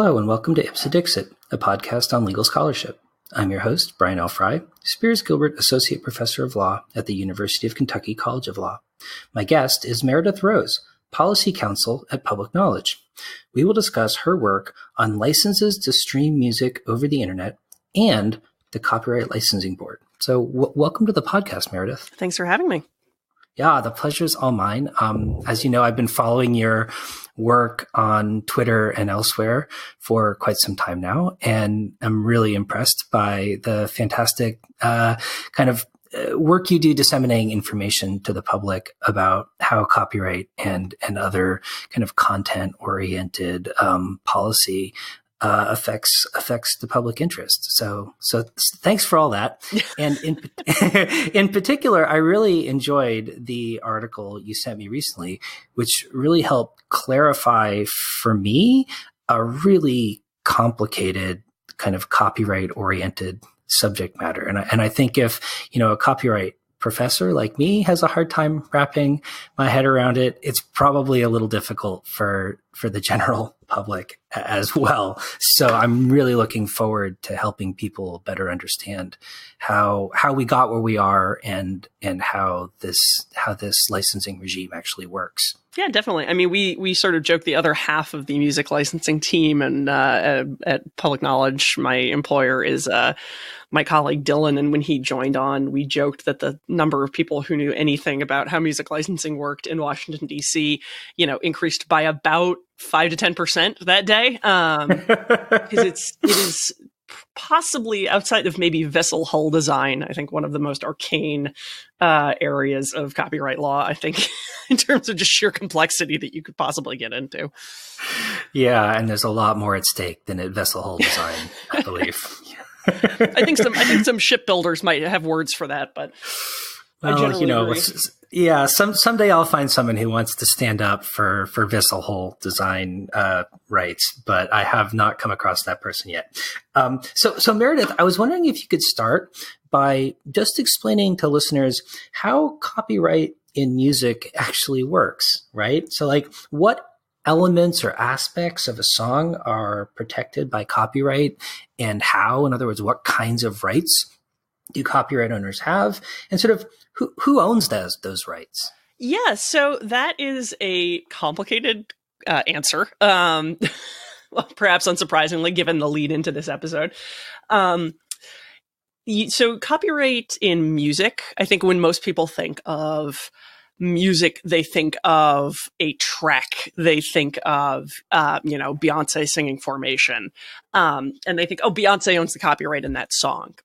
Hello, and welcome to Ipsa Dixit, a podcast on legal scholarship. I'm your host, Brian L. Fry, Spears Gilbert Associate Professor of Law at the University of Kentucky College of Law. My guest is Meredith Rose, Policy Counsel at Public Knowledge. We will discuss her work on licenses to stream music over the internet and the Copyright Licensing Board. So welcome to the podcast, Meredith. Thanks for having me. Yeah, the pleasure's all mine. As you know, I've been following your work on Twitter and elsewhere for quite some time now, and I'm really impressed by the fantastic work you do disseminating information to the public about how copyright and other kind of content-oriented policy affects the public interest. So thanks for all that. And in particular, I really enjoyed the article you sent me recently, which really helped clarify for me a really complicated kind of copyright oriented subject matter. And I think if, a copyright professor like me has a hard time wrapping my head around it, it's probably a little difficult for the general public as well. So I'm really looking forward to helping people better understand how we got where we are and how this licensing regime actually works. Yeah, definitely. I mean, we sort of joke the other half of the music licensing team, and at Public Knowledge, my employer is my colleague Dylan. And when he joined on, we joked that the number of people who knew anything about how music licensing worked in Washington, D.C., increased by about 5 to 10% that day. Because it is possibly, outside of maybe vessel hull design, I think one of the most arcane areas of copyright law, I think, in terms of just sheer complexity that you could possibly get into. Yeah, and there's a lot more at stake than at vessel hull design, I believe. I think some shipbuilders might have words for that, but I generally agree. Yeah, someday I'll find someone who wants to stand up for vessel hull design rights, but I have not come across that person yet. So Meredith, I was wondering if you could start by just explaining to listeners how copyright in music actually works, right? So what elements or aspects of a song are protected by copyright and how? In other words, what kinds of rights do copyright owners have? And sort of who owns those rights? Yeah, so that is a complicated answer. Well, perhaps unsurprisingly, given the lead into this episode. So copyright in music, I think when most people think of music, they think of a track. They think of, Beyonce singing Formation. And they think, oh, Beyonce owns the copyright in that song.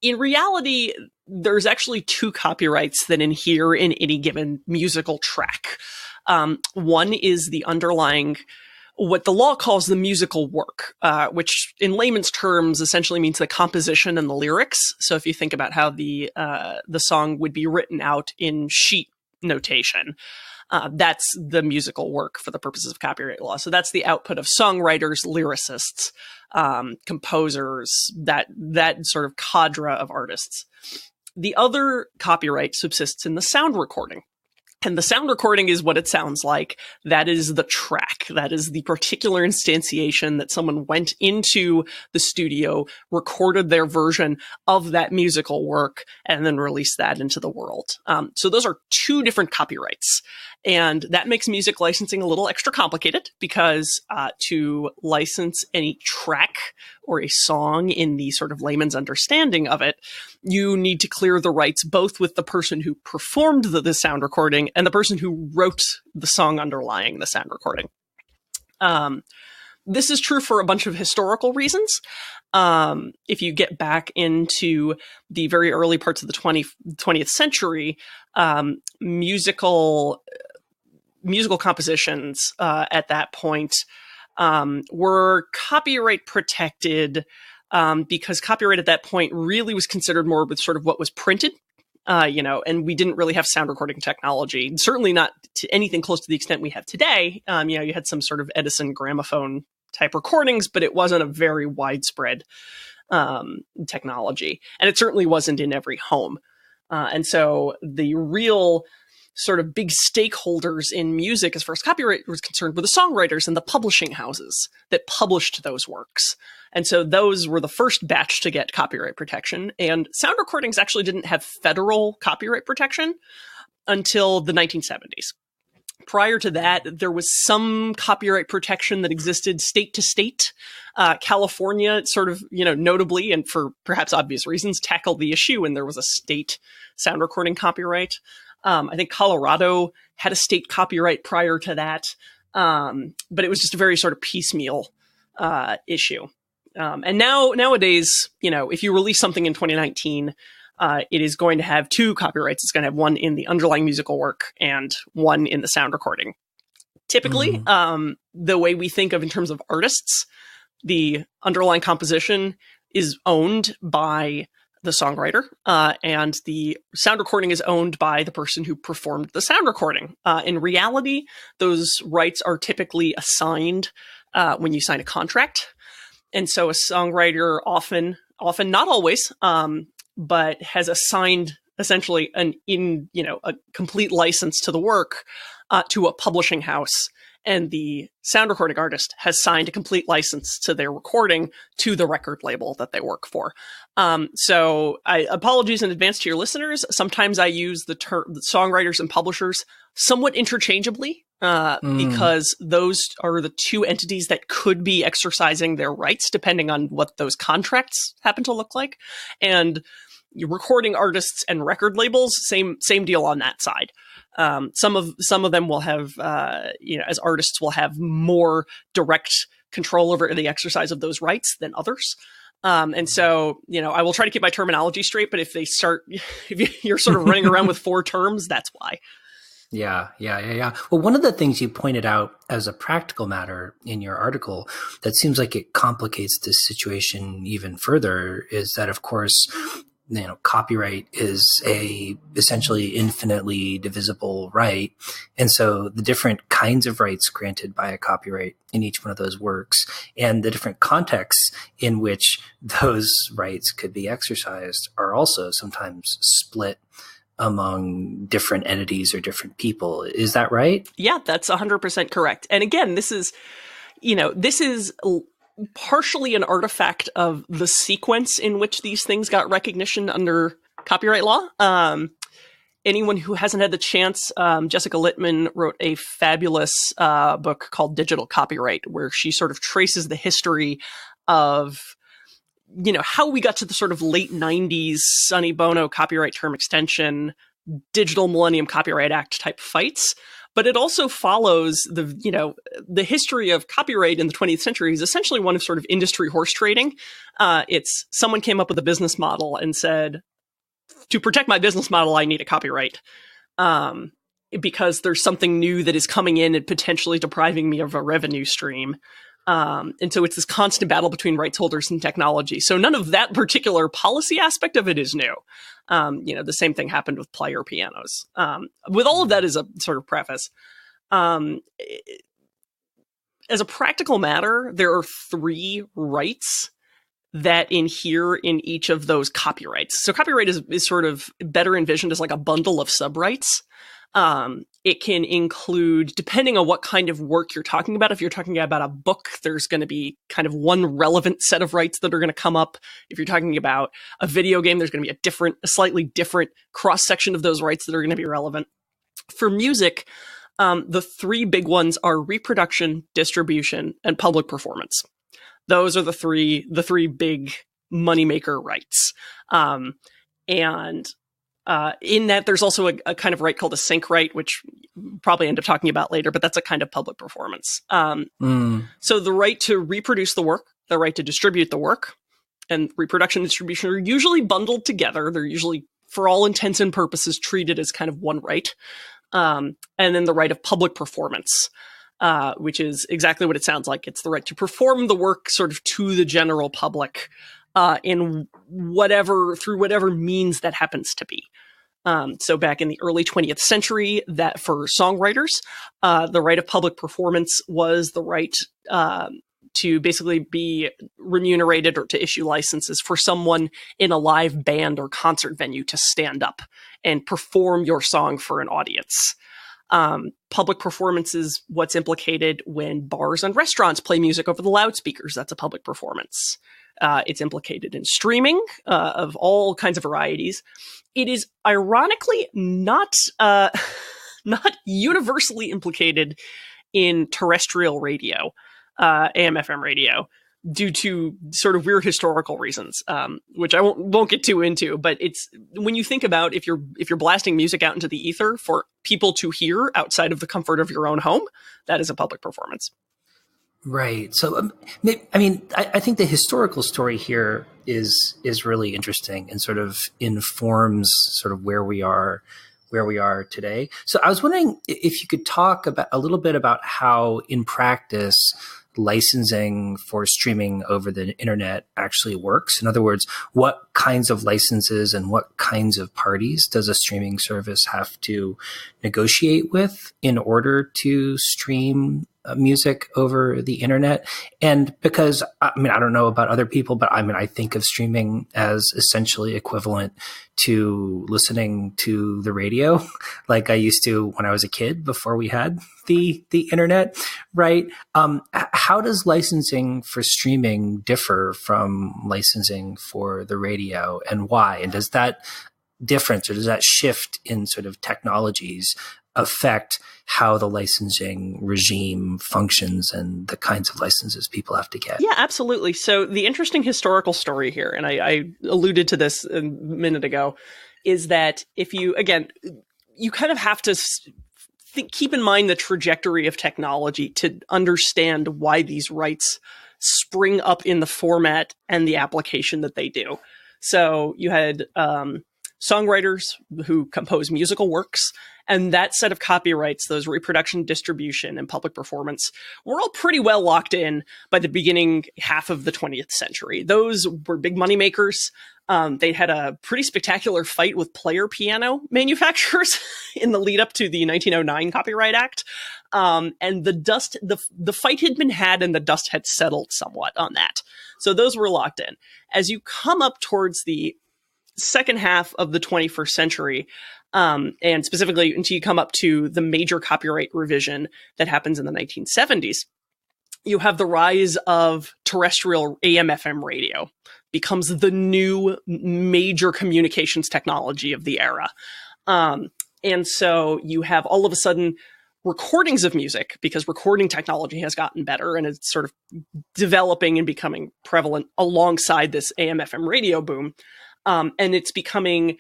In reality, there's actually two copyrights that adhere in any given musical track. One is the underlying, what the law calls the musical work, which in layman's terms essentially means the composition and the lyrics. So if you think about how the song would be written out in sheet notation, that's the musical work for the purposes of copyright law. So that's the output of songwriters, lyricists, composers, that sort of cadre of artists. The other copyright subsists in the sound recording. And the sound recording is what it sounds like. That is the track. That is the particular instantiation that someone went into the studio, recorded their version of that musical work, and then released that into the world. So those are two different copyrights. And that makes music licensing a little extra complicated because to license any track or a song in the sort of layman's understanding of it, you need to clear the rights both with the person who performed the sound recording and the person who wrote the song underlying the sound recording. This is true for a bunch of historical reasons. If you get back into the very early parts of the 20th century, musical compositions at that point were copyright protected because copyright at that point really was considered more with sort of what was printed, and we didn't really have sound recording technology, certainly not to anything close to the extent we have today. You had some sort of Edison gramophone type recordings, but it wasn't a very widespread technology. And it certainly wasn't in every home. And so the real sort of big stakeholders in music as far as copyright was concerned were the songwriters and the publishing houses that published those works. And so those were the first batch to get copyright protection. And sound recordings actually didn't have federal copyright protection until the 1970s. Prior to that, there was some copyright protection that existed state to state. California sort of, notably, and for perhaps obvious reasons, tackled the issue, and there was a state sound recording copyright. I think Colorado had a state copyright prior to that, but it was just a very sort of piecemeal issue. And nowadays, if you release something in 2019, it is going to have two copyrights. It's going to have one in the underlying musical work and one in the sound recording. Typically, the way we think of in terms of artists, the underlying composition is owned by the songwriter, and the sound recording is owned by the person who performed the sound recording. In reality, those rights are typically assigned when you sign a contract. And so a songwriter often, not always, but has assigned essentially a complete license to the work to a publishing house. And the sound recording artist has signed a complete license to their recording to the record label that they work for. So apologies in advance to your listeners. Sometimes I use the term songwriters and publishers somewhat interchangeably because those are the two entities that could be exercising their rights depending on what those contracts happen to look like. And recording artists and record labels, same deal on that side. Some of them will have, as artists will have more direct control over the exercise of those rights than others. And so, I will try to keep my terminology straight, but if you're sort of running around with four terms, that's why. Yeah. Well, one of the things you pointed out as a practical matter in your article that seems like it complicates this situation even further is that, of course, copyright is a essentially infinitely divisible right. And so the different kinds of rights granted by a copyright in each one of those works and the different contexts in which those rights could be exercised are also sometimes split among different entities or different people. Is that right? Yeah, that's 100% correct. And again, this is partially an artifact of the sequence in which these things got recognition under copyright law. Anyone who hasn't had the chance, Jessica Littman wrote a fabulous book called Digital Copyright, where she sort of traces the history of how we got to the sort of late 90s Sonny Bono copyright term extension, Digital Millennium Copyright Act type fights. But it also follows the history of copyright in the 20th century is essentially one of sort of industry horse trading. It's someone came up with a business model and said, to protect my business model, I need a copyright because there's something new that is coming in and potentially depriving me of a revenue stream. And so it's this constant battle between rights holders and technology. So none of that particular policy aspect of it is new. The same thing happened with player pianos. With all of that as a sort of preface, as a practical matter, there are three rights that inhere in each of those copyrights. So copyright is sort of better envisioned as like a bundle of sub-rights. It can include, depending on what kind of work you're talking about, if you're talking about a book, there's going to be kind of one relevant set of rights that are going to come up. If you're talking about a video game, there's going to be a slightly different cross-section of those rights that are going to be relevant. For music, the three big ones are reproduction, distribution, and public performance. Those are the three big moneymaker rights. In that, there's also a kind of right called a sync right, which we'll probably end up talking about later, but that's a kind of public performance. So the right to reproduce the work, the right to distribute the work, and reproduction and distribution are usually bundled together. They're usually, for all intents and purposes, treated as kind of one right. And then the right of public performance, which is exactly what it sounds like. It's the right to perform the work sort of to the general public in through whatever means that happens to be. So back in the early 20th century, that for songwriters, the right of public performance was the right to basically be remunerated or to issue licenses for someone in a live band or concert venue to stand up and perform your song for an audience. Public performance is what's implicated when bars and restaurants play music over the loudspeakers. That's a public performance. It's implicated in streaming of all kinds of varieties. It is ironically not universally implicated in terrestrial radio, AM/FM radio, due to sort of weird historical reasons, which I won't get too into. But it's when you think about if you're blasting music out into the ether for people to hear outside of the comfort of your own home, that is a public performance. Right. So, I mean, I think the historical story here is really interesting and sort of informs sort of where we are today. So I was wondering if you could talk about a little bit about how in practice licensing for streaming over the internet actually works. In other words, what kinds of licenses and what kinds of parties does a streaming service have to negotiate with in order to stream music over the internet? And because, I mean, I don't know about other people, but I mean, I think of streaming as essentially equivalent to listening to the radio, like I used to when I was a kid before we had the internet, right? How does licensing for streaming differ from licensing for the radio, and why? And does that difference or does that shift in sort of technologies affect how the licensing regime functions and the kinds of licenses people have to get? Yeah, absolutely. So the interesting historical story here, and I alluded to this a minute ago, is that if you, again, you kind of have to keep in mind the trajectory of technology to understand why these rights spring up in the format and the application that they do. So you had songwriters who compose musical works, and that set of copyrights, those reproduction, distribution, and public performance, were all pretty well locked in by the beginning half of the 20th century. Those were big moneymakers. They had a pretty spectacular fight with player piano manufacturers in the lead up to the 1909 Copyright Act. And the fight had been had and the dust had settled somewhat on that. So those were locked in. As you come up towards the second half of the 21st century, and specifically until you come up to the major copyright revision that happens in the 1970s, you have the rise of terrestrial AM/FM radio becomes the new major communications technology of the era. And so you have all of a sudden recordings of music, because recording technology has gotten better and is sort of developing and becoming prevalent alongside this AM/FM radio boom. And it's becoming,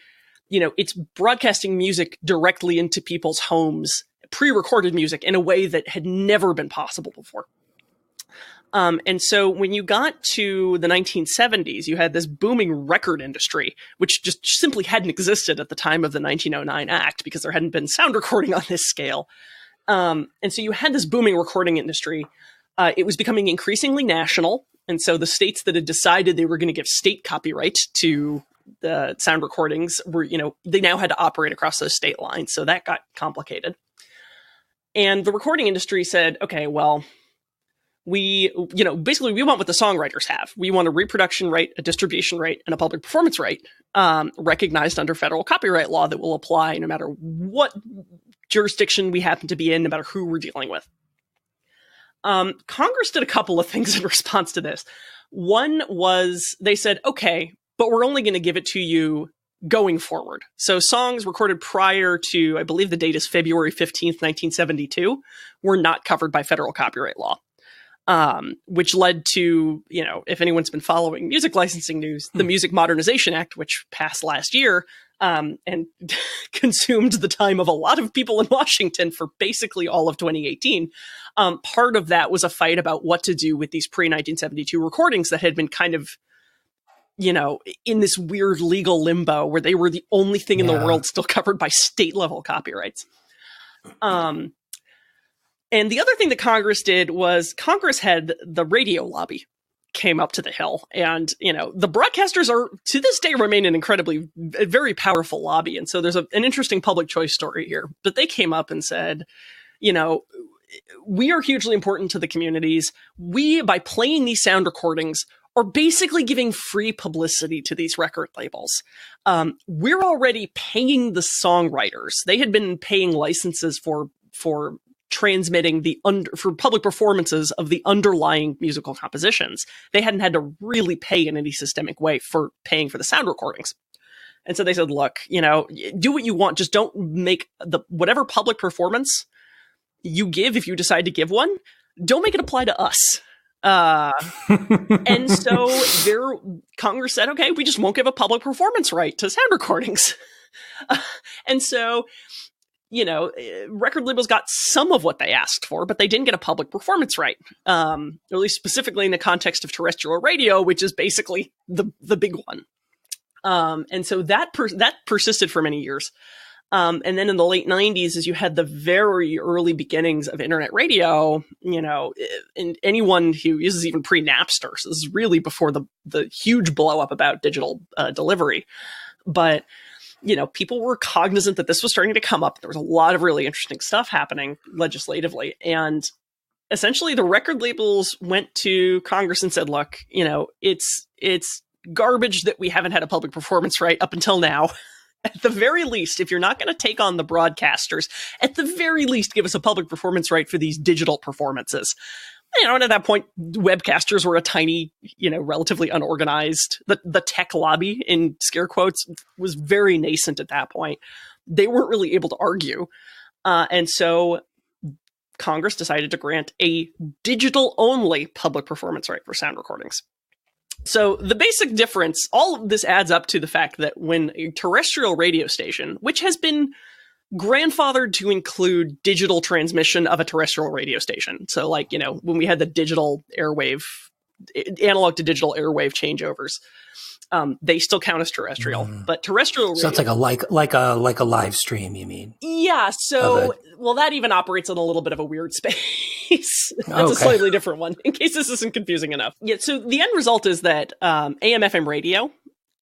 it's broadcasting music directly into people's homes, pre-recorded music in a way that had never been possible before. And so when you got to the 1970s, you had this booming record industry, which just simply hadn't existed at the time of the 1909 Act because there hadn't been sound recording on this scale. And so you had this booming recording industry. It was becoming increasingly national. And so the states that had decided they were going to give state copyright to the sound recordings were, they now had to operate across those state lines. So that got complicated. And the recording industry said, okay, well, basically we want what the songwriters have. We want a reproduction right, a distribution right, and a public performance right, recognized under federal copyright law that will apply no matter what jurisdiction we happen to be in, no matter who we're dealing with. Congress did a couple of things in response to this. One was they said, okay, but we're only going to give it to you going forward. So songs recorded prior to, I believe the date is February 15th, 1972, were not covered by federal copyright law. Which led to, if anyone's been following music licensing news, the Music Modernization Act, which passed last year, and consumed the time of a lot of people in Washington for basically all of 2018. Part of that was a fight about what to do with these pre-1972 recordings that had been kind of, in this weird legal limbo where they were the only thing in the world still covered by state level copyrights. And the other thing that Congress did was Congress had the radio lobby came up to the hill. And, the broadcasters are, to this day, remain an incredibly, very powerful lobby. And so there's an interesting public choice story here. But they came up and said, we are hugely important to the communities. We, by playing these sound recordings, are basically giving free publicity to these record labels. We're already paying the songwriters. They had been paying licenses for transmitting for public performances of the underlying musical compositions. They hadn't had to really pay in any systemic way for paying for the sound recordings. And so they said, look, do what you want. Just don't make whatever public performance you give, if you decide to give one, don't make it apply to us. And so Congress said, okay, we just won't give a public performance right to sound recordings. And so, record labels got some of what they asked for, but they didn't get a public performance right. Or at least specifically in the context of terrestrial radio, which is basically the big one. And so that persisted for many years. And then in the late 90s, as you had the very early beginnings of internet radio, and anyone who this is even pre-Napster, so this is really before the huge blow up about digital delivery. But, people were cognizant that this was starting to come up. There was a lot of really interesting stuff happening legislatively. And essentially the record labels went to Congress and said, look, it's garbage that we haven't had a public performance right up until now. At the very least, if you're not going to take on the broadcasters, at the very least, give us a public performance right for these digital performances. And at that point, webcasters were a tiny, relatively unorganized. The tech lobby, in scare quotes, was very nascent at that point. They weren't really able to argue. And so Congress decided to grant a digital-only public performance right for sound recordings. So the basic difference, all of this adds up to the fact that when a terrestrial radio station, which has been grandfathered to include digital transmission of a terrestrial radio station. So when we had the digital airwave, analog to digital airwave changeovers, they still count as terrestrial, but terrestrial radio. So it's like a live stream, you mean? Yeah. So, that even operates in a little bit of a weird space. That's a slightly different one, in case this isn't confusing enough. Yeah. So the end result is that AM/FM radio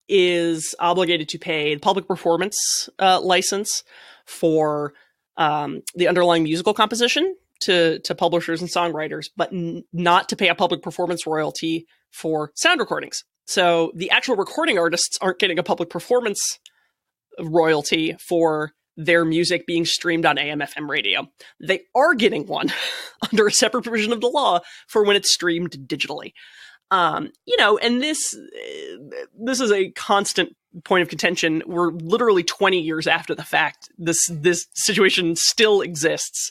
is obligated to pay the public performance license for the underlying musical composition to publishers and songwriters, but not to pay a public performance royalty for sound recordings. So the actual recording artists aren't getting a public performance royalty for their music being streamed on AM/FM radio. They are getting one under a separate provision of the law for when it's streamed digitally. And this is a constant point of contention. We're literally 20 years after the fact. This situation still exists,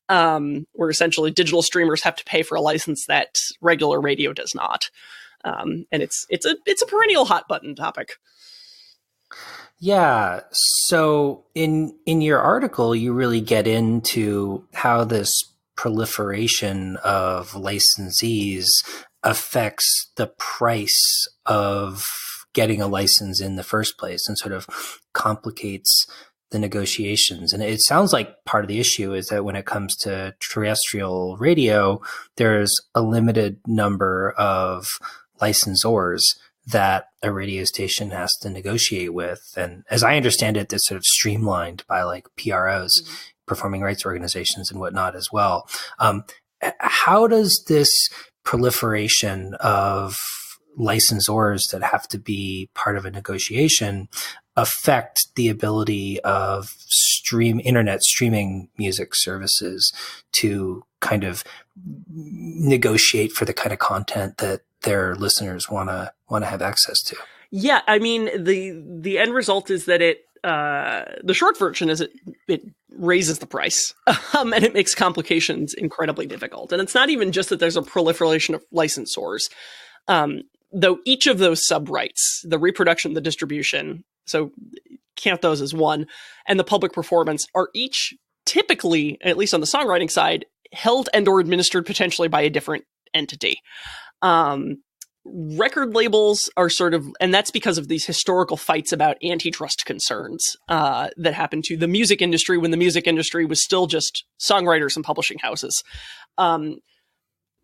where essentially digital streamers have to pay for a license that regular radio does not. And it's a perennial hot button topic. Yeah. So in your article, you really get into how this proliferation of licensees affects the price of getting a license in the first place and sort of complicates the negotiations. And it sounds like part of the issue is that when it comes to terrestrial radio, there's a limited number of licensors that a radio station has to negotiate with. And as I understand it, that's sort of streamlined by PROs, performing rights organizations and whatnot as well. How does this proliferation of licensors that have to be part of a negotiation affect the ability of internet streaming music services to kind of negotiate for the kind of content that their listeners want to have access to? Yeah, I mean, the end result is that the short version is it raises the price, and it makes complications incredibly difficult. And it's not even just that there's a proliferation of licensors, though each of those sub-rights, the reproduction, the distribution, so count those as one, and the public performance are each typically, at least on the songwriting side, held and or administered potentially by a different entity. Record labels are sort of, and that's because of these historical fights about antitrust concerns that happened to the music industry when the music industry was still just songwriters and publishing houses.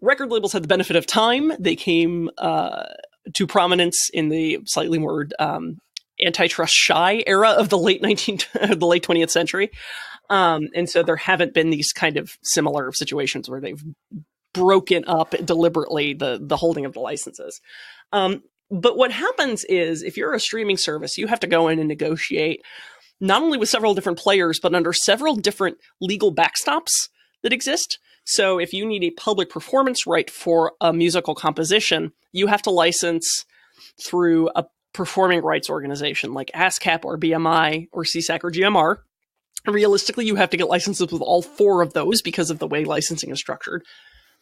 Record labels had the benefit of time. They came to prominence in the slightly more antitrust shy era of the late 20th century. And so there haven't been these kind of similar situations where they've broken up deliberately the holding of the licenses. But what happens is if you're a streaming service, you have to go in and negotiate not only with several different players, but under several different legal backstops that exist. So if you need a public performance right for a musical composition, you have to license through a performing rights organization like ASCAP or BMI or CSAC or GMR. Realistically, you have to get licenses with all four of those because of the way licensing is structured.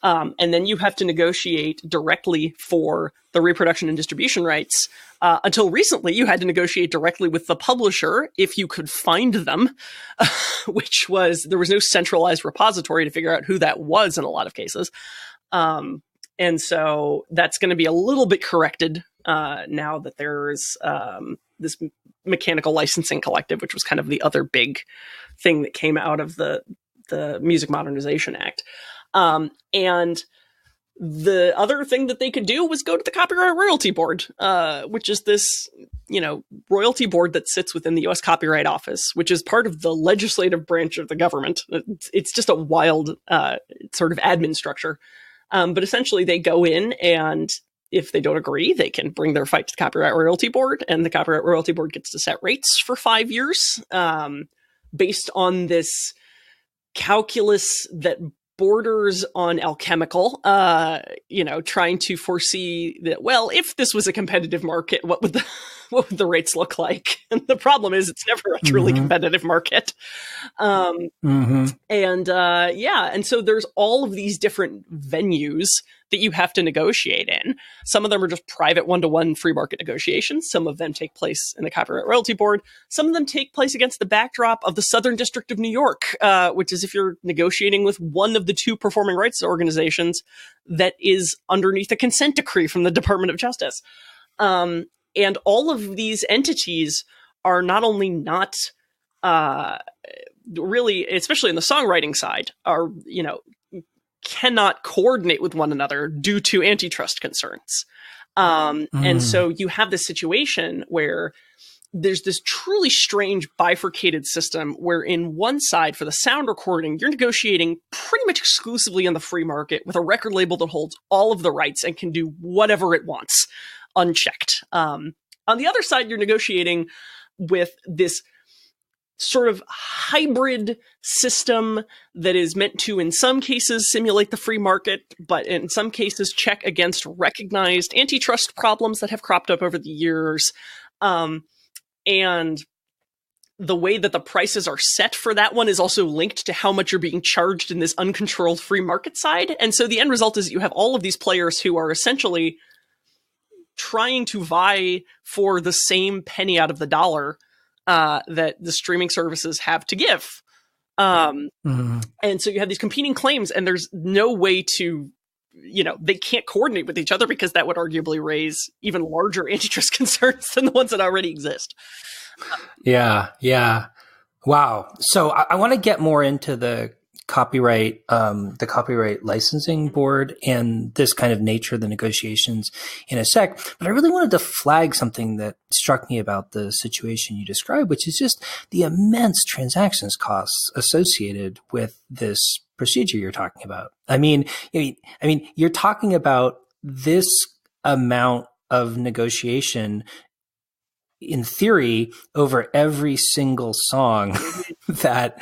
And then you have to negotiate directly for the reproduction and distribution rights. Until recently, you had to negotiate directly with the publisher if you could find them, which was, there was no centralized repository to figure out who that was in a lot of cases. And so that's going to be a little bit corrected now that there's this Mechanical Licensing Collective, which was kind of the other big thing that came out of the Music Modernization Act. And the other thing that they could do was go to the Copyright Royalty Board, which is this, royalty board that sits within the U.S. Copyright Office, which is part of the legislative branch of the government. It's just a wild sort of admin structure. But essentially they go in, and if they don't agree, they can bring their fight to the Copyright Royalty Board, and the Copyright Royalty Board gets to set rates for 5 years based on this calculus that borders on alchemical, trying to foresee that, well, if this was a competitive market, what would the rates look like? And the problem is it's never a truly competitive market. And so there's all of these different venues that you have to negotiate in. Some of them are just private one-to-one free market negotiations. Some of them take place in the Copyright Royalty Board. Some of them take place against the backdrop of the Southern District of New York, which is if you're negotiating with one of the two performing rights organizations that is underneath a consent decree from the Department of Justice. And all of these entities are not only not really, especially in the songwriting side, are, cannot coordinate with one another due to antitrust concerns. And so you have this situation where there's this truly strange bifurcated system where in one side for the sound recording, you're negotiating pretty much exclusively in the free market with a record label that holds all of the rights and can do whatever it wants unchecked. On the other side, you're negotiating with this sort of hybrid system that is meant to, in some cases, simulate the free market, but in some cases check against recognized antitrust problems that have cropped up over the years. And the way that the prices are set for that one is also linked to how much you're being charged in this uncontrolled free market side. And so the end result is you have all of these players who are essentially trying to vie for the same penny out of the dollar that the streaming services have to give. And so you have these competing claims, and there's no way to, they can't coordinate with each other because that would arguably raise even larger antitrust concerns than the ones that already exist. Yeah. Wow. So I want to get more into the copyright licensing board and this kind of nature of the negotiations in a sec. But I really wanted to flag something that struck me about the situation you described, which is just the immense transactions costs associated with this procedure you're talking about. I mean, you're talking about this amount of negotiation in theory over every single song that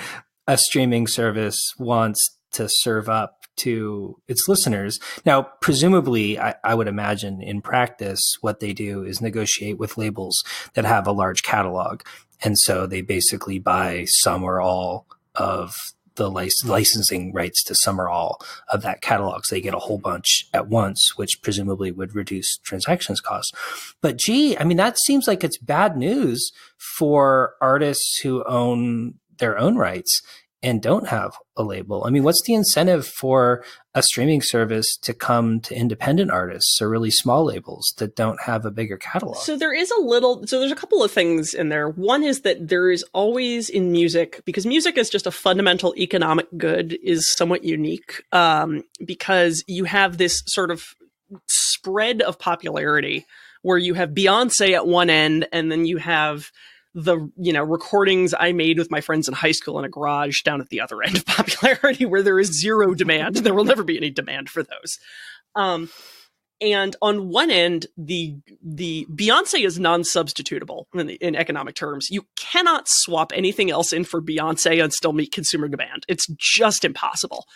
a streaming service wants to serve up to its listeners. Now, presumably, I would imagine in practice, what they do is negotiate with labels that have a large catalog. And so they basically buy some or all of the licensing rights to some or all of that catalog. So they get a whole bunch at once, which presumably would reduce transactions costs. But that seems like it's bad news for artists who own their own rights and don't have a label. I mean, what's the incentive for a streaming service to come to independent artists or really small labels that don't have a bigger catalog? So there's a couple of things in there. One is that there is always in music, because music is just a fundamental economic good, is somewhat unique, because you have this sort of spread of popularity where you have Beyonce at one end, and then you have recordings I made with my friends in high school in a garage down at the other end of popularity where there is zero demand. There will never be any demand for those. And on one end, the Beyonce is non-substitutable in economic terms. You cannot swap anything else in for Beyonce and still meet consumer demand. It's just impossible.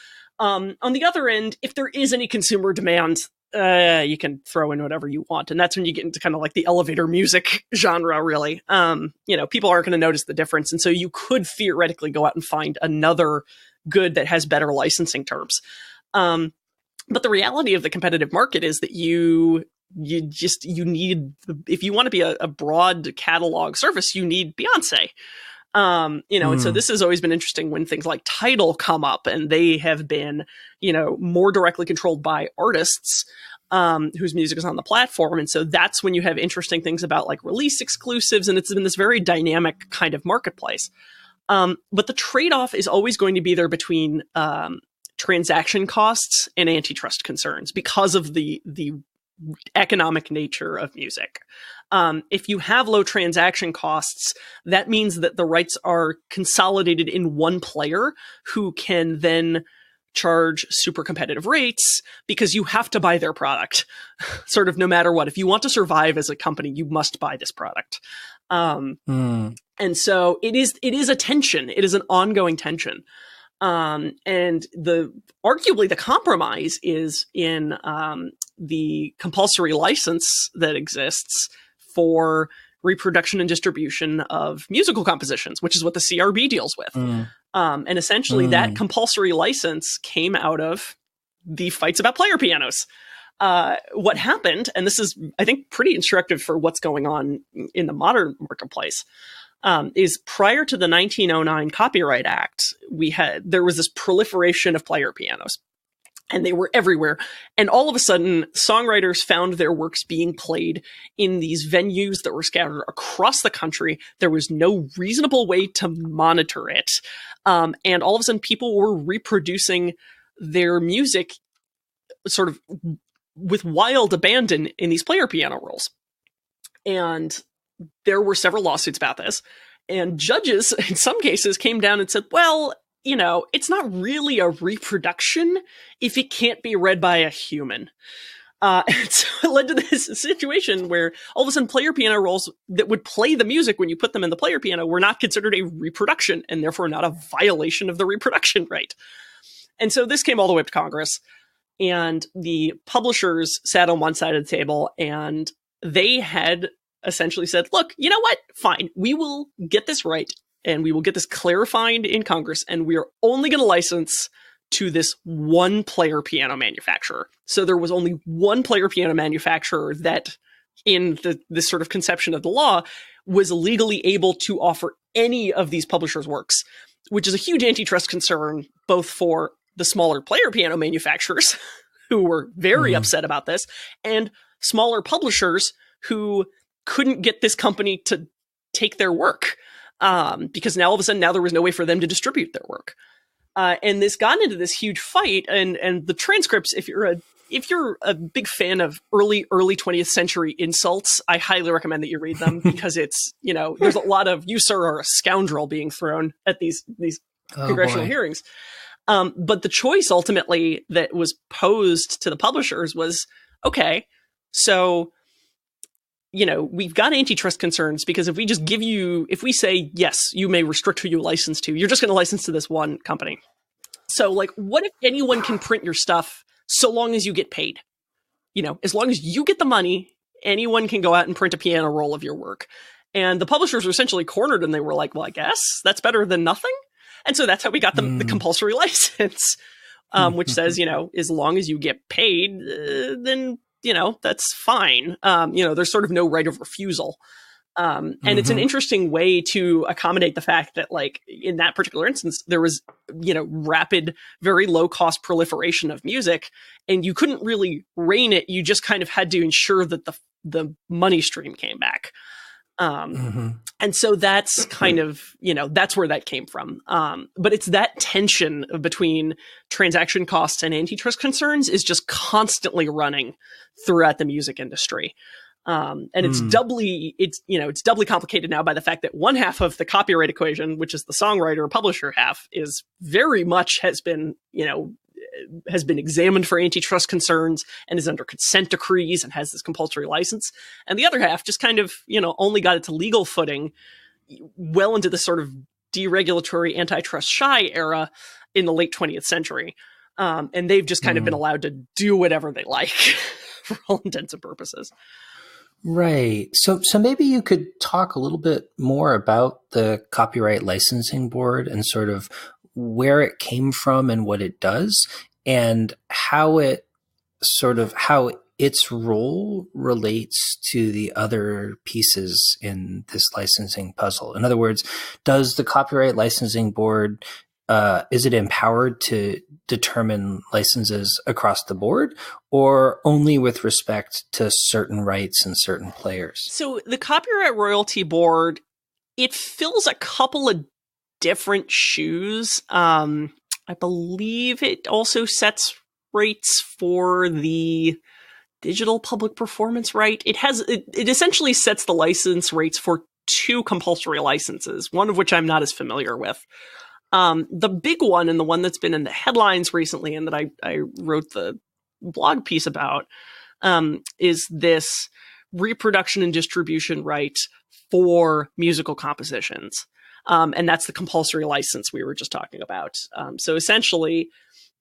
On the other end, if there is any consumer demand, you can throw in whatever you want. And that's when you get into kind of like the elevator music genre, really. People aren't going to notice the difference. And so you could theoretically go out and find another good that has better licensing terms. But the reality of the competitive market is that you need, if you want to be a broad catalog service, you need Beyonce. And so this has always been interesting when things like Tidal come up, and they have been, more directly controlled by artists whose music is on the platform. And so that's when you have interesting things about like release exclusives, and it's been this very dynamic kind of marketplace. But the trade-off is always going to be there between transaction costs and antitrust concerns because of the economic nature of music. If you have low transaction costs, that means that the rights are consolidated in one player who can then charge super competitive rates because you have to buy their product sort of no matter what. If you want to survive as a company, you must buy this product. And so it is a tension. It is an ongoing tension. And arguably the compromise is in the compulsory license that exists for reproduction and distribution of musical compositions, which is what the CRB deals with. And essentially that compulsory license came out of the fights about player pianos. What happened, and this is, I think, pretty instructive for what's going on in the modern marketplace, is prior to the 1909 Copyright Act, there was this proliferation of player pianos, and they were everywhere. And all of a sudden, songwriters found their works being played in these venues that were scattered across the country. There was no reasonable way to monitor it. And all of a sudden, people were reproducing their music sort of with wild abandon in these player piano rolls. And there were several lawsuits about this, and judges in some cases came down and said, well, it's not really a reproduction if it can't be read by a human. And so it led to this situation where all of a sudden player piano rolls that would play the music when you put them in the player piano were not considered a reproduction and therefore not a violation of the reproduction right. And so this came all the way up to Congress, and the publishers sat on one side of the table, and they had essentially said, look, you know what? Fine. We will get this right, and we will get this clarified in Congress, and we are only going to license to this one player piano manufacturer. So there was only one player piano manufacturer that, in this sort of conception of the law, was legally able to offer any of these publishers' works, which is a huge antitrust concern, both for the smaller player piano manufacturers, who were very upset about this, and smaller publishers who couldn't get this company to take their work, because now all of a sudden there was no way for them to distribute their work. And this got into this huge fight, and the transcripts, if you're a big fan of early 20th century insults, I highly recommend that you read them, because it's, there's a lot of "you sir are a scoundrel" being thrown at these congressional hearings. But the choice ultimately that was posed to the publishers was, okay, so we've got antitrust concerns, because if we say, yes, you may restrict who you license to, you're just going to license to this one company. So like, what if anyone can print your stuff so long as you get paid? As long as you get the money, anyone can go out and print a piano roll of your work. And the publishers were essentially cornered, and they were like, well, I guess that's better than nothing. And so that's how we got the compulsory license, which says, as long as you get paid, then that's fine. There's sort of no right of refusal. And it's an interesting way to accommodate the fact that, like, in that particular instance, there was, rapid, very low cost proliferation of music, and you couldn't really rein it. You just kind of had to ensure that the money stream came back. And so that's kind of, that's where that came from. But it's that tension between transaction costs and antitrust concerns is just constantly running throughout the music industry. And it's doubly complicated now by the fact that one half of the copyright equation, which is the songwriter or publisher half, is very much has been examined for antitrust concerns and is under consent decrees and has this compulsory license. And the other half just kind of, only got it to legal footing well into the sort of deregulatory antitrust shy era in the late 20th century. And they've just kind of been allowed to do whatever they like for all intents and purposes. Right. So maybe you could talk a little bit more about the Copyright Licensing Board and sort of where it came from and what it does, and how its role relates to the other pieces in this licensing puzzle. In other words, does the Copyright Licensing Board, is it empowered to determine licenses across the board, or only with respect to certain rights and certain players? So the Copyright Royalty Board, it fills a couple of different shoes. I believe it also sets rates for the digital public performance right. It essentially sets the license rates for two compulsory licenses, one of which I'm not as familiar with. The big one, and the one that's been in the headlines recently and that I wrote the blog piece about, is this reproduction and distribution right for musical compositions. And that's the compulsory license we were just talking about. So essentially,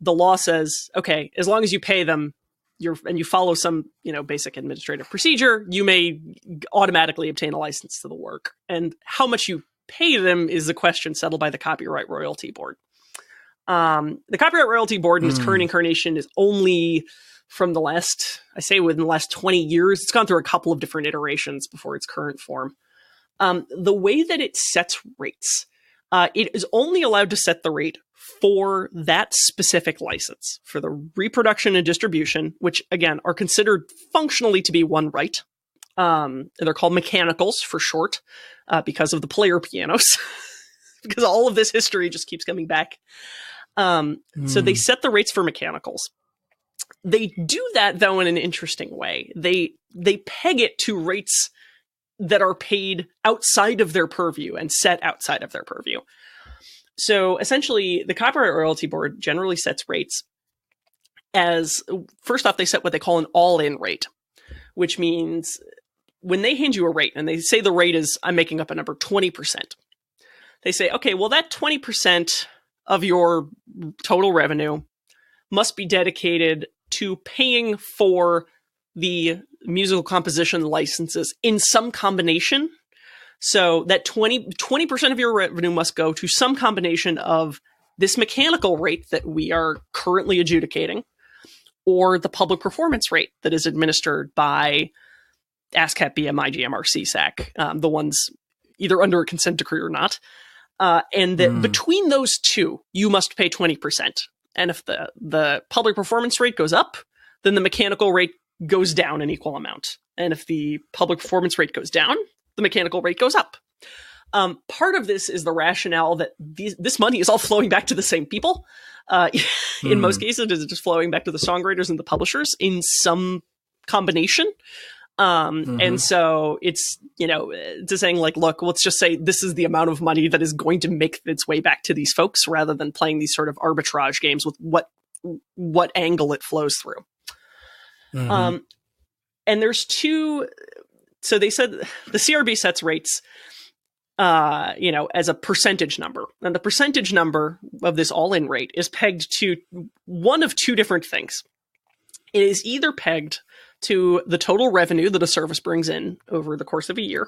the law says, okay, as long as you pay them, and you follow some, basic administrative procedure, you may automatically obtain a license to the work. And how much you pay them is the question settled by the Copyright Royalty Board. The Copyright Royalty Board in its current incarnation is only from within the last 20 years. It's gone through a couple of different iterations before its current form. The way that it sets rates, it is only allowed to set the rate for that specific license, for the reproduction and distribution, which again are considered functionally to be one right. They're called mechanicals for short, because of the player pianos, because all of this history just keeps coming back. So they set the rates for mechanicals. They do that though in an interesting way. They peg it to rates that are paid outside of their purview and set outside of their purview. So essentially, the Copyright Royalty Board generally sets rates as, first off, they set what they call an all-in rate, which means when they hand you a rate, and they say the rate is, I'm making up a number, 20%. They say, okay, well, that 20% of your total revenue must be dedicated to paying for the musical composition licenses in some combination. So that 20% of your revenue must go to some combination of this mechanical rate that we are currently adjudicating, or the public performance rate that is administered by ASCAP, BMI, GMR, CSAC, the ones either under a consent decree or not. And that between those two, you must pay 20%. And if the public performance rate goes up, then the mechanical rate goes down an equal amount. And if the public performance rate goes down, the mechanical rate goes up. Part of this is the rationale that this money is all flowing back to the same people. In most cases, it's just flowing back to the songwriters and the publishers in some combination. And so it's, it's saying like, look, let's just say this is the amount of money that is going to make its way back to these folks, rather than playing these sort of arbitrage games with what angle it flows through. And there's two. So they said the CRB sets rates, as a percentage number. And the percentage number of this all-in rate is pegged to one of two different things. It is either pegged to the total revenue that a service brings in over the course of a year,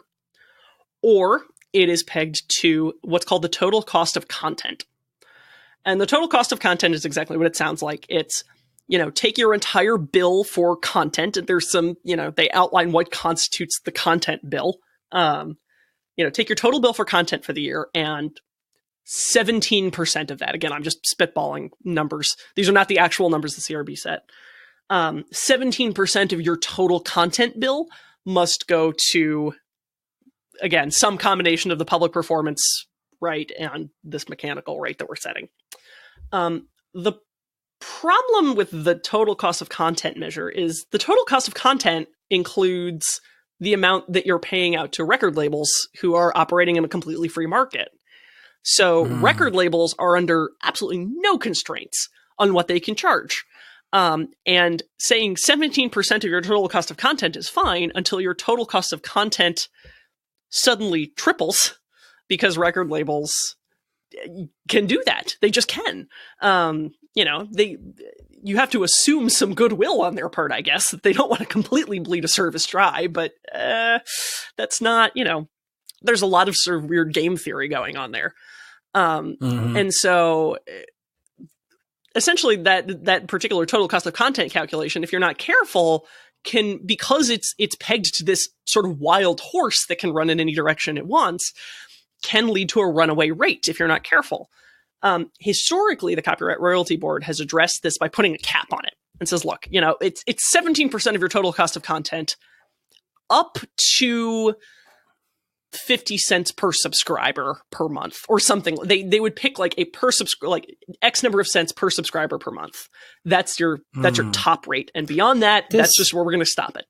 or it is pegged to what's called the total cost of content. And the total cost of content is exactly what it sounds like. It's, take your entire bill for content. And there's some, they outline what constitutes the content bill. Take your total bill for content for the year, and 17% of that, again, I'm just spitballing numbers. These are not the actual numbers the CRB set. 17% of your total content bill must go to, again, some combination of the public performance right and this mechanical rate that we're setting. The problem with the total cost of content measure is the total cost of content includes the amount that you're paying out to record labels who are operating in a completely free market. So record labels are under absolutely no constraints on what they can charge. And saying 17% of your total cost of content is fine until your total cost of content suddenly triples, because record labels can do that. They just can. You have to assume some goodwill on their part, I guess. They don't want to completely bleed a service dry, but that's not, there's a lot of sort of weird game theory going on there. And so essentially that particular total cost of content calculation, if you're not careful, can, because it's pegged to this sort of wild horse that can run in any direction it wants, can lead to a runaway rate if you're not careful. Historically, the Copyright Royalty Board has addressed this by putting a cap on it and says, look, it's 17% of your total cost of content up to 50 cents per subscriber per month or something. They would pick like X number of cents per subscriber per month. That's your top rate. And beyond that, that's just where we're going to stop it.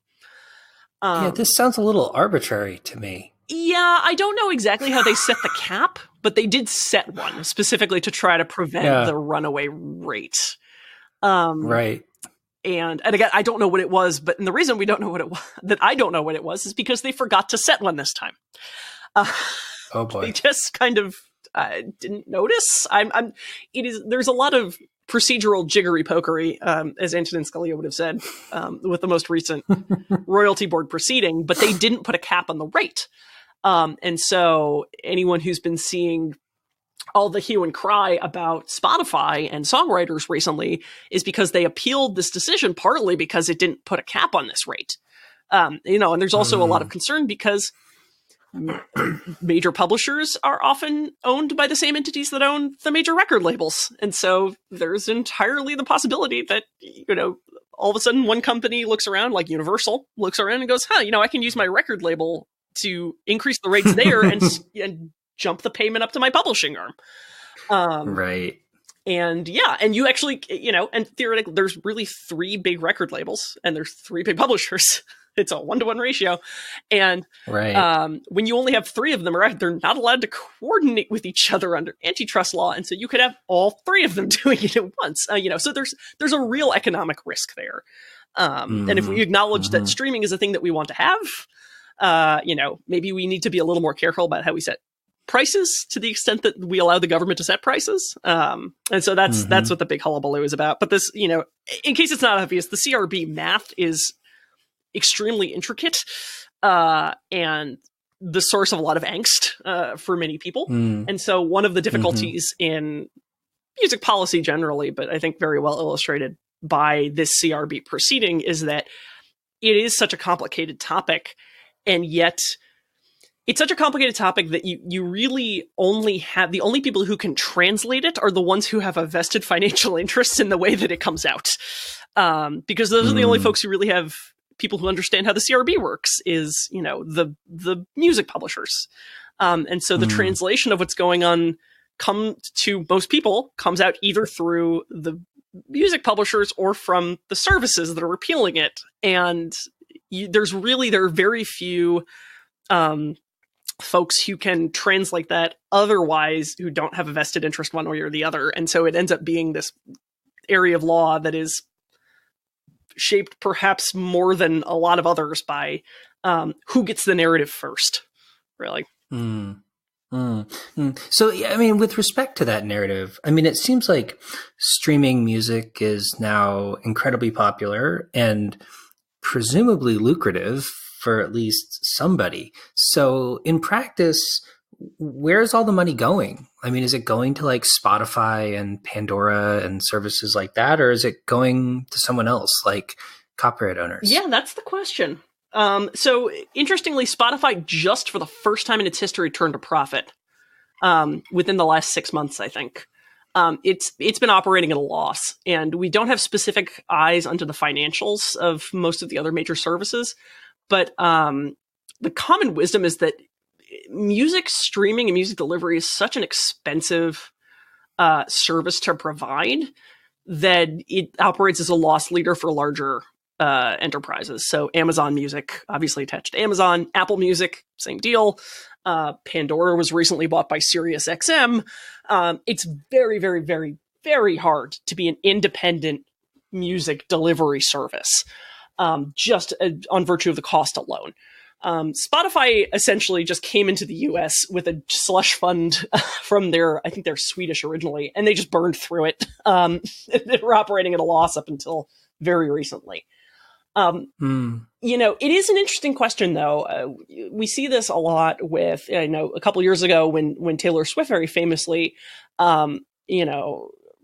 This sounds a little arbitrary to me. Yeah, I don't know exactly how they set the cap, but they did set one specifically to try to prevent the runaway rate. Right. And again, I don't know what it was, but the reason we don't know what it was, that I don't know what it was, is because they forgot to set one this time. Oh boy. They just kind of didn't notice. There's a lot of procedural jiggery pokery, as Antonin Scalia would have said, with the most recent royalty board proceeding, but they didn't put a cap on the rate. And so anyone who's been seeing all the hue and cry about Spotify and songwriters recently is because they appealed this decision partly because it didn't put a cap on this rate. And there's also a lot of concern because major publishers are often owned by the same entities that own the major record labels. And so there's entirely the possibility that, all of a sudden one company looks around, like Universal, looks around and goes, I can use my record label to increase the rates there and jump the payment up to my publishing arm. Right. And you actually, and theoretically, there's really 3 big record labels and there's 3 big publishers. It's a 1-to-1 ratio. And when you only have 3 of them, right, they're not allowed to coordinate with each other under antitrust law. And so you could have all 3 of them doing it at once. So there's a real economic risk there. And if we acknowledge that streaming is a thing that we want to have, maybe we need to be a little more careful about how we set prices to the extent that we allow the government to set prices. And so that's what the big hullabaloo is about. But this, in case it's not obvious, the CRB math is extremely intricate and the source of a lot of angst for many people. And so one of the difficulties in music policy generally, but I think very well illustrated by this CRB proceeding, is that it is such a complicated topic, and yet it's such a complicated topic that you really only have, the only people who can translate it are the ones who have a vested financial interest in the way that it comes out. Because those are the only folks who really have, people who understand how the CRB works is, the music publishers. And so the translation of what's going on to most people comes out either through the music publishers or from the services that are repealing it. And there are very few folks who can translate that otherwise, who don't have a vested interest one way or the other. And so it ends up being this area of law that is shaped perhaps more than a lot of others by who gets the narrative first, really. So, with respect to that narrative, it seems like streaming music is now incredibly popular and presumably lucrative for at least somebody. So in practice, where's all the money going? Is it going to like Spotify and Pandora and services like that, or is it going to someone else, like copyright owners? Yeah, that's the question. So interestingly, Spotify just for the first time in its history turned a profit within the last 6 months, I think. It's been operating at a loss, and we don't have specific eyes onto the financials of most of the other major services. But the common wisdom is that music streaming and music delivery is such an expensive service to provide that it operates as a loss leader for larger enterprises. So Amazon Music, obviously attached to Amazon, Apple Music, same deal. Pandora was recently bought by SiriusXM. It's very, very, very, very hard to be an independent music delivery service, just on virtue of the cost alone. Spotify essentially just came into the US with a slush fund from I think they're Swedish originally, and they just burned through it. They were operating at a loss up until very recently. It is an interesting question, though. We see this a lot with, a couple years ago when Taylor Swift very famously,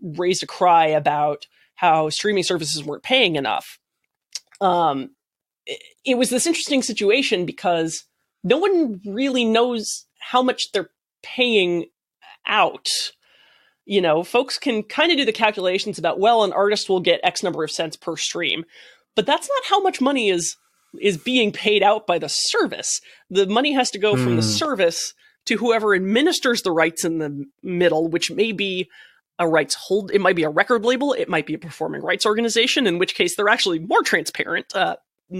raised a cry about how streaming services weren't paying enough. It was this interesting situation because no one really knows how much they're paying out. Folks can kind of do the calculations about, well, an artist will get X number of cents per stream, but that's not how much money is being paid out by the service. The money has to go from the service to whoever administers the rights in the middle, which may be it might be a record label, it might be a performing rights organization, in which case they're actually more transparent,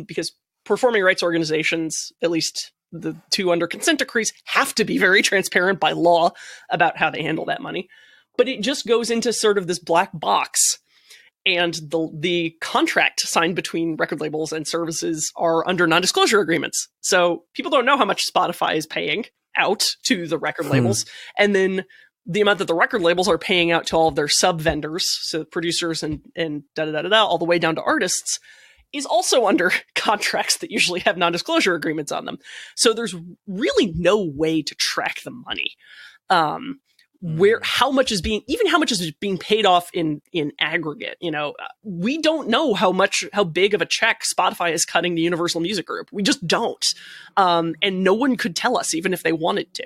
because performing rights organizations, at least the two under consent decrees, have to be very transparent by law about how they handle that money. But it just goes into sort of this black box. And the contract signed between record labels and services are under non-disclosure agreements. So people don't know how much Spotify is paying out to the record labels. And then the amount that the record labels are paying out to all of their sub-vendors, so producers and all the way down to artists, is also under contracts that usually have non-disclosure agreements on them. So there's really no way to track the money. How much is being paid off in aggregate. We don't know how big of a check Spotify is cutting the Universal Music Group. We just don't. And no one could tell us, even if they wanted to.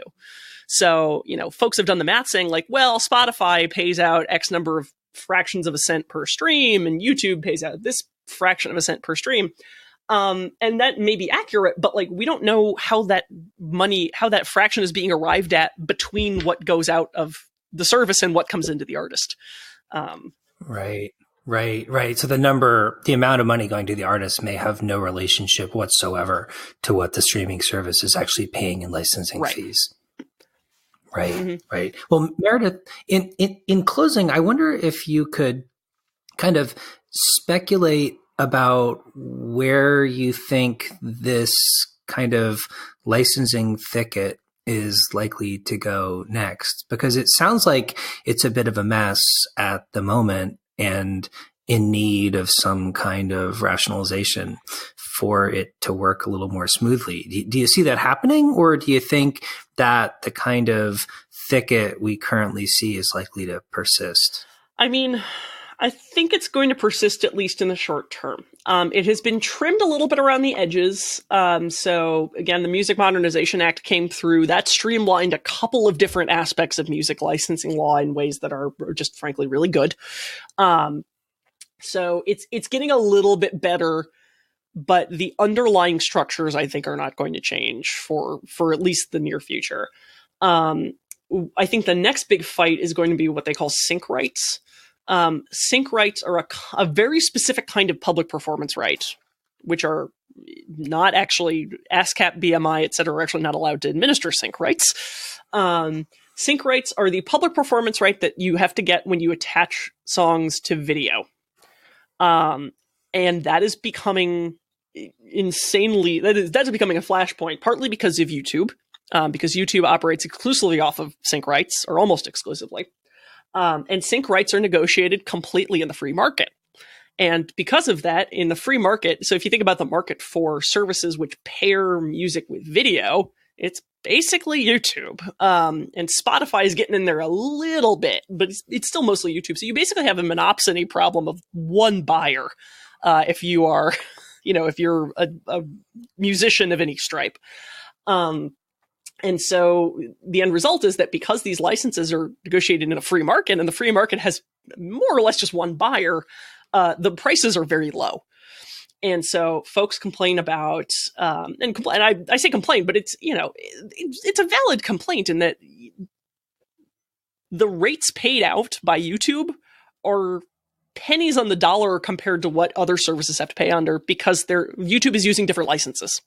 So, folks have done the math saying like, well, Spotify pays out X number of fractions of a cent per stream and YouTube pays out this fraction of a cent per stream. And that may be accurate, but like, we don't know how that fraction is being arrived at between what goes out of the service and what comes into the artist. Right. So the amount of money going to the artist may have no relationship whatsoever to what the streaming service is actually paying in licensing fees. Right. Mm-hmm. Right. Well, Meredith, in closing, I wonder if you could kind of speculate about where you think this kind of licensing thicket is likely to go next, because it sounds like it's a bit of a mess at the moment and in need of some kind of rationalization for it to work a little more smoothly. Do you see that happening, or do you think that the kind of thicket we currently see is likely to persist? I mean, I think it's going to persist, at least in the short term. It has been trimmed a little bit around the edges. So again, the Music Modernization Act came through. That streamlined a couple of different aspects of music licensing law in ways that are just frankly really good. So it's getting a little bit better, but the underlying structures, I think, are not going to change for at least the near future. I think the next big fight is going to be what they call sync rights. Sync rights are a very specific kind of public performance right, which are not actually ASCAP, BMI, et cetera, are actually not allowed to administer sync rights. Sync rights are the public performance right that you have to get when you attach songs to video. And that is becoming that's becoming a flashpoint, partly because of YouTube, because YouTube operates exclusively off of sync rights, or almost exclusively. And sync rights are negotiated completely in the free market. And because of that, in the free market, so if you think about the market for services which pair music with video, it's basically YouTube. And Spotify is getting in there a little bit, but it's still mostly YouTube. So you basically have a monopsony problem of one buyer, if you are, if you're a musician of any stripe. And so the end result is that because these licenses are negotiated in a free market, and the free market has more or less just one buyer, the prices are very low. And so folks complain about, and I say complain, but it's, it's a valid complaint in that the rates paid out by YouTube are pennies on the dollar compared to what other services have to pay under, because YouTube is using different licenses.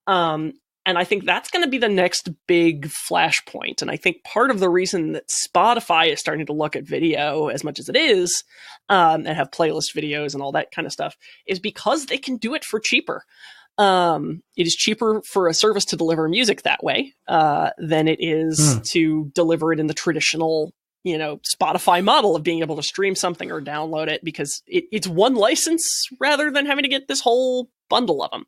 And I think that's going to be the next big flashpoint. And I think part of the reason that Spotify is starting to look at video as much as it is, and have playlist videos and all that kind of stuff, is because they can do it for cheaper. It is cheaper for a service to deliver music that way than it is to deliver it in the traditional, Spotify model of being able to stream something or download it, because it's one license rather than having to get this whole bundle of them.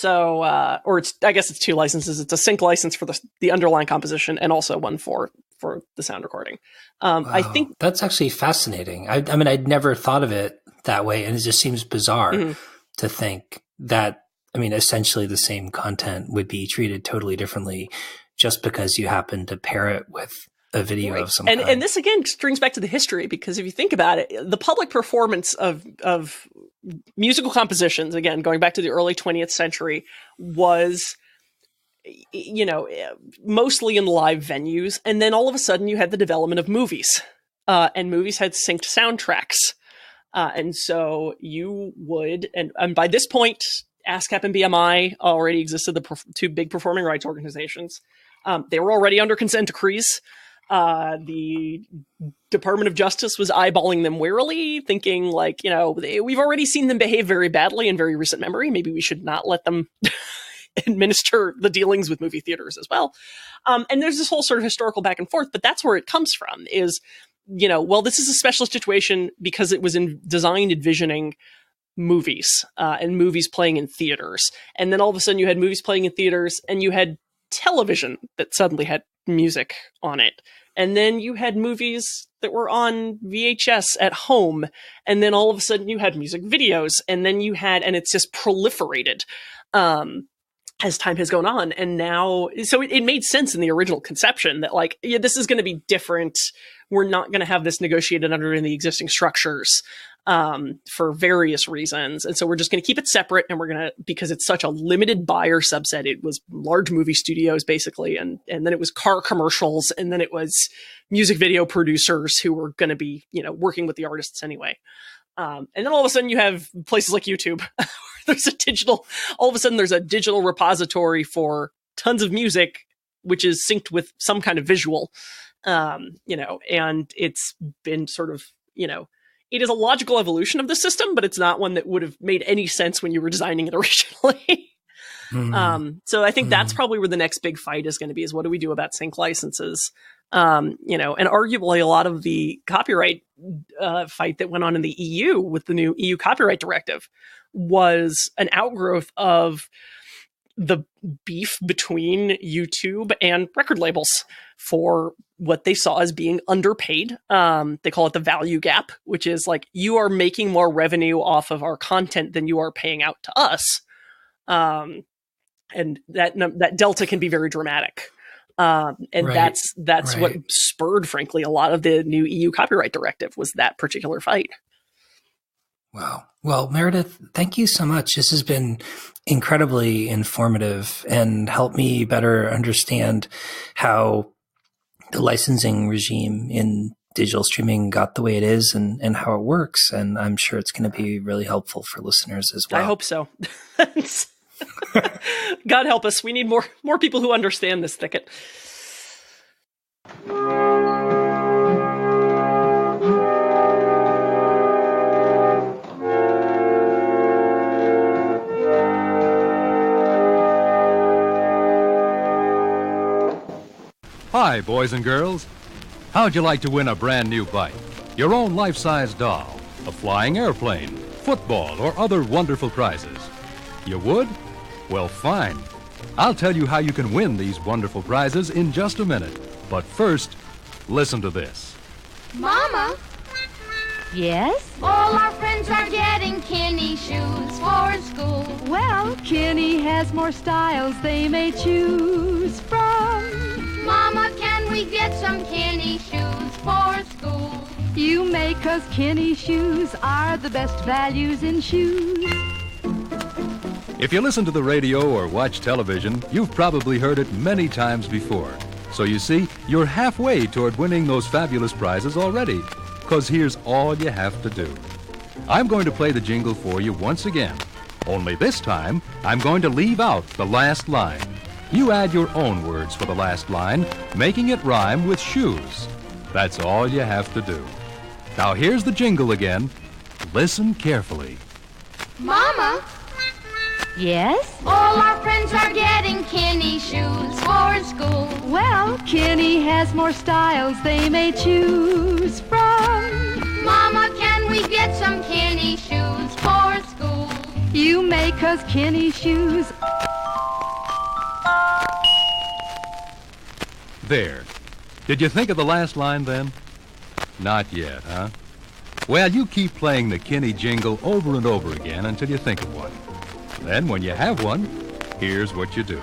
I guess it's two licenses. It's a sync license for the underlying composition, and also one for the sound recording. Wow, I think that's actually fascinating. I mean, I'd never thought of it that way, and it just seems bizarre to think that, essentially the same content would be treated totally differently just because you happen to pair it with a video of some kind. And this again strings back to the history, because if you think about it, the public performance of musical compositions, again, going back to the early 20th century, was, mostly in live venues. And then all of a sudden you had the development of movies, and movies had synced soundtracks. And so you would, and by this point, ASCAP and BMI already existed, the two big performing rights organizations. They were already under consent decrees. The Department of Justice was eyeballing them warily, thinking like, we've already seen them behave very badly in very recent memory. Maybe we should not let them administer the dealings with movie theaters as well. And there's this whole sort of historical back and forth, but that's where it comes from is, this is a special situation because it was designed envisioning movies, and movies playing in theaters. And then all of a sudden you had movies playing in theaters, and you had television that suddenly had music on it. And then you had movies that were on VHS at home. And then all of a sudden you had music videos, and then and it's just proliferated, as time has gone on. And now, so it made sense in the original conception that this is going to be different. We're not going to have this negotiated under the existing structures, for various reasons. And so we're just going to keep it separate, and because it's such a limited buyer subset, it was large movie studios basically. And then it was car commercials, and then it was music video producers who were going to be, working with the artists anyway. And then all of a sudden you have places like YouTube. All of a sudden there's a digital repository for tons of music, which is synced with some kind of visual, and it's been sort of, it is a logical evolution of the system, but it's not one that would have made any sense when you were designing it originally. So I think that's probably where the next big fight is going to be, is what do we do about sync licenses? And arguably a lot of the copyright fight that went on in the EU with the new EU copyright directive was an outgrowth of the beef between YouTube and record labels for what they saw as being underpaid. They call it the value gap, which is like, you are making more revenue off of our content than you are paying out to us. And that delta can be very dramatic. That's right. What spurred, frankly, a lot of the new EU copyright directive was that particular fight. Wow. Well, Meredith, thank you so much. This has been incredibly informative and helped me better understand how the licensing regime in digital streaming got the way it is and how it works. And I'm sure it's going to be really helpful for listeners as well. I hope so. God help us. We need more people who understand this thicket. Hi, boys and girls. How'd you like to win a brand new bike, your own life-size doll, a flying airplane, football, or other wonderful prizes? You would? Well, fine. I'll tell you how you can win these wonderful prizes in just a minute. But first, listen to this. Mama? Yes? All our friends are getting Kinney shoes for school. Well, Kinney has more styles they may choose from. Mama, can we get some Kinney shoes for school? You may, 'cause Kinney shoes are the best values in shoes. If you listen to the radio or watch television, you've probably heard it many times before. So you see, you're halfway toward winning those fabulous prizes already. 'cause here's all you have to do. I'm going to play the jingle for you once again. Only this time, I'm going to leave out the last line. You add your own words for the last line, making it rhyme with shoes. That's all you have to do. Now here's the jingle again. Listen carefully. Mama, Yes? all our friends are getting Kenny shoes for school. Well, Kenny has more styles they may choose from. Mama, can we get some Kenny shoes for school? You may, 'cause Kenny shoes. There. Did you think of the last line then? Not yet, huh? Well, you keep playing the Kenny jingle over and over again until you think of one. Then, when you have one, here's what you do.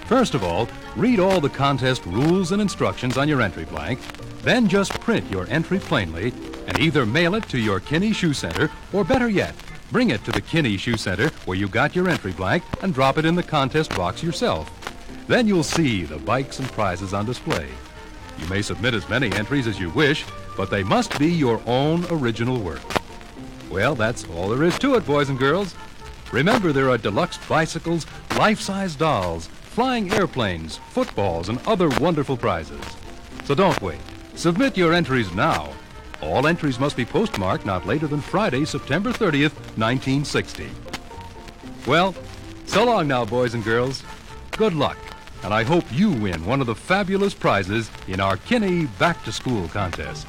First of all, read all the contest rules and instructions on your entry blank. Then just print your entry plainly and either mail it to your Kenny Shoe Center, or better yet, bring it to the Kenny Shoe Center where you got your entry blank and drop it in the contest box yourself. Then you'll see the bikes and prizes on display. You may submit as many entries as you wish, but they must be your own original work. Well, that's all there is to it, boys and girls. Remember, there are deluxe bicycles, life-size dolls, flying airplanes, footballs, and other wonderful prizes. So don't wait. Submit your entries now. All entries must be postmarked not later than Friday, September 30th, 1960. Well, so long now, boys and girls. Good luck, and I hope you win one of the fabulous prizes in our Kenny Back to School contest.